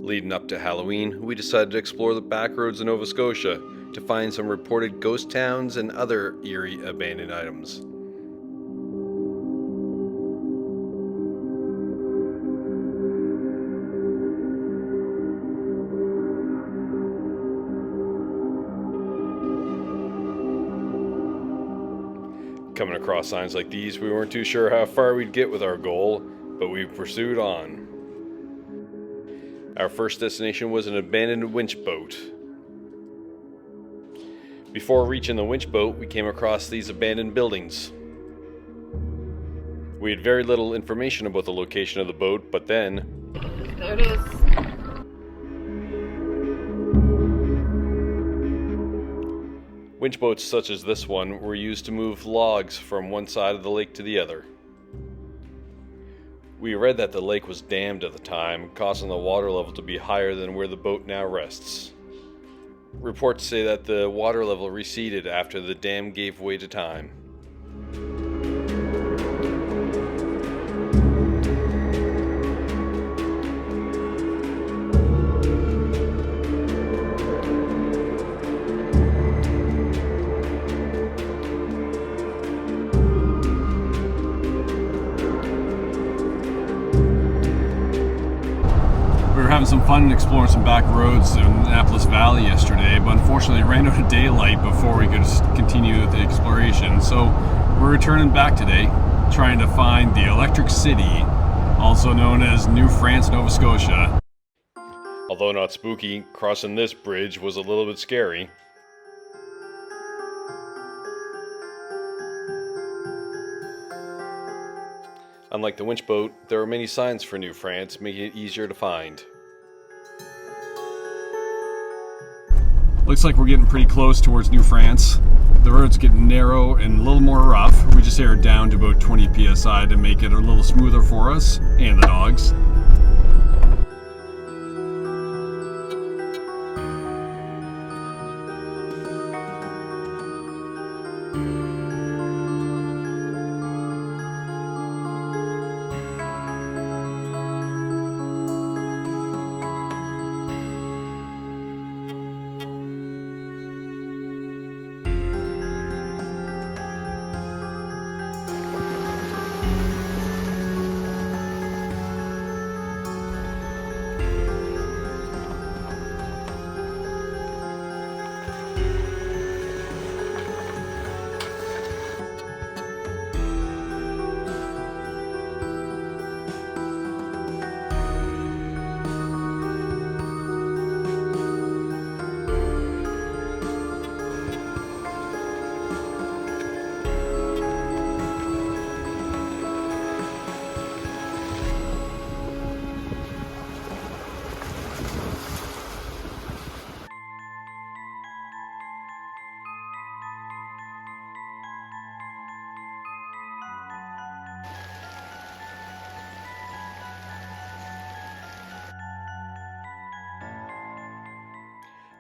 Leading up to Halloween, we decided to explore the back roads of Nova Scotia to find some reported ghost towns and other eerie abandoned items. Coming across signs like these, we weren't too sure how far we'd get with our goal, but we pursued on. Our first destination was an abandoned winch boat. Before reaching the winch boat, we came across these abandoned buildings. We had very little information about the location of the boat, but then... There it is. Winch boats such as this one were used to move logs from one side of the lake to the other. We read that the lake was dammed at the time, causing the water level to be higher than where the boat now rests. Reports say that the water level receded after the dam gave way to time. Having some fun exploring some back roads in Annapolis Valley yesterday, but unfortunately ran out of daylight before we could continue the exploration. So we're returning back today, trying to find the Electric City, also known as New France, Nova Scotia. Although not spooky, crossing this bridge was a little bit scary. Unlike the winch boat, there are many signs for New France, making it easier to find. Looks like we're getting pretty close towards New France. The road's getting narrow and a little more rough. We just aired down to about 20 psi to make it a little smoother for us and the dogs.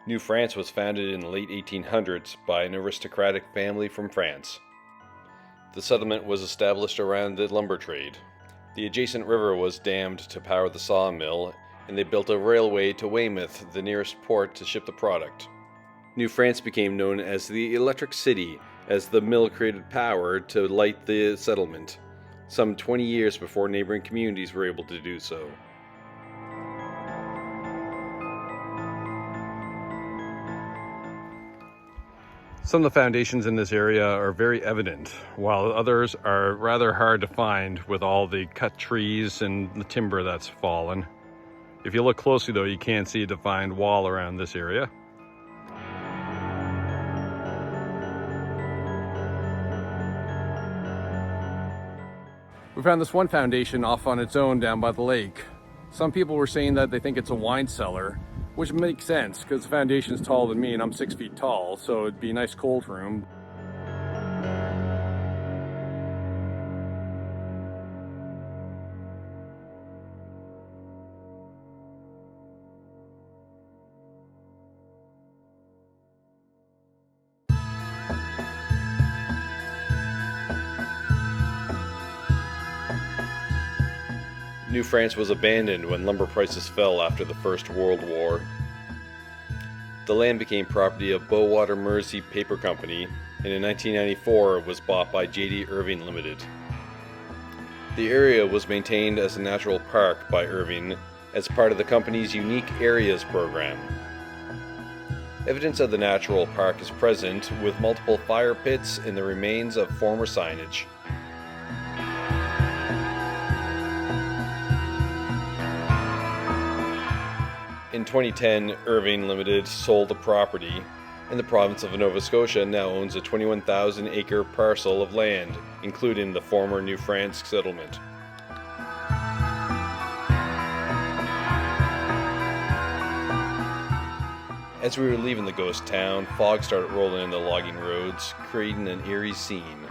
New France was founded in the late 1800s by an aristocratic family from France. The settlement was established around the lumber trade. The adjacent river was dammed to power the sawmill, and they built a railway to Weymouth, the nearest port, to ship the product. New France became known as the Electric City, as the mill created power to light the settlement, some 20 years before neighboring communities were able to do so. Some of the foundations in this area are very evident, while others are rather hard to find with all the cut trees and the timber that's fallen. If you look closely though, you can see a defined wall around this area. We found this one foundation off on its own down by the lake. Some people were saying that they think it's a wine cellar, which makes sense because the foundation is taller than me and I'm 6 feet tall, so it'd be a nice cold room. New France was abandoned when lumber prices fell after the First World War. The land became property of Bowater Mersey Paper Company, and in 1994 it was bought by J.D. Irving Limited. The area was maintained as a natural park by Irving as part of the company's Unique Areas program. Evidence of the natural park is present, with multiple fire pits and the remains of former signage. In 2010, Irving Limited sold the property, and the province of Nova Scotia now owns a 21,000-acre parcel of land, including the former New France settlement. As we were leaving the ghost town, fog started rolling in the logging roads, creating an eerie scene.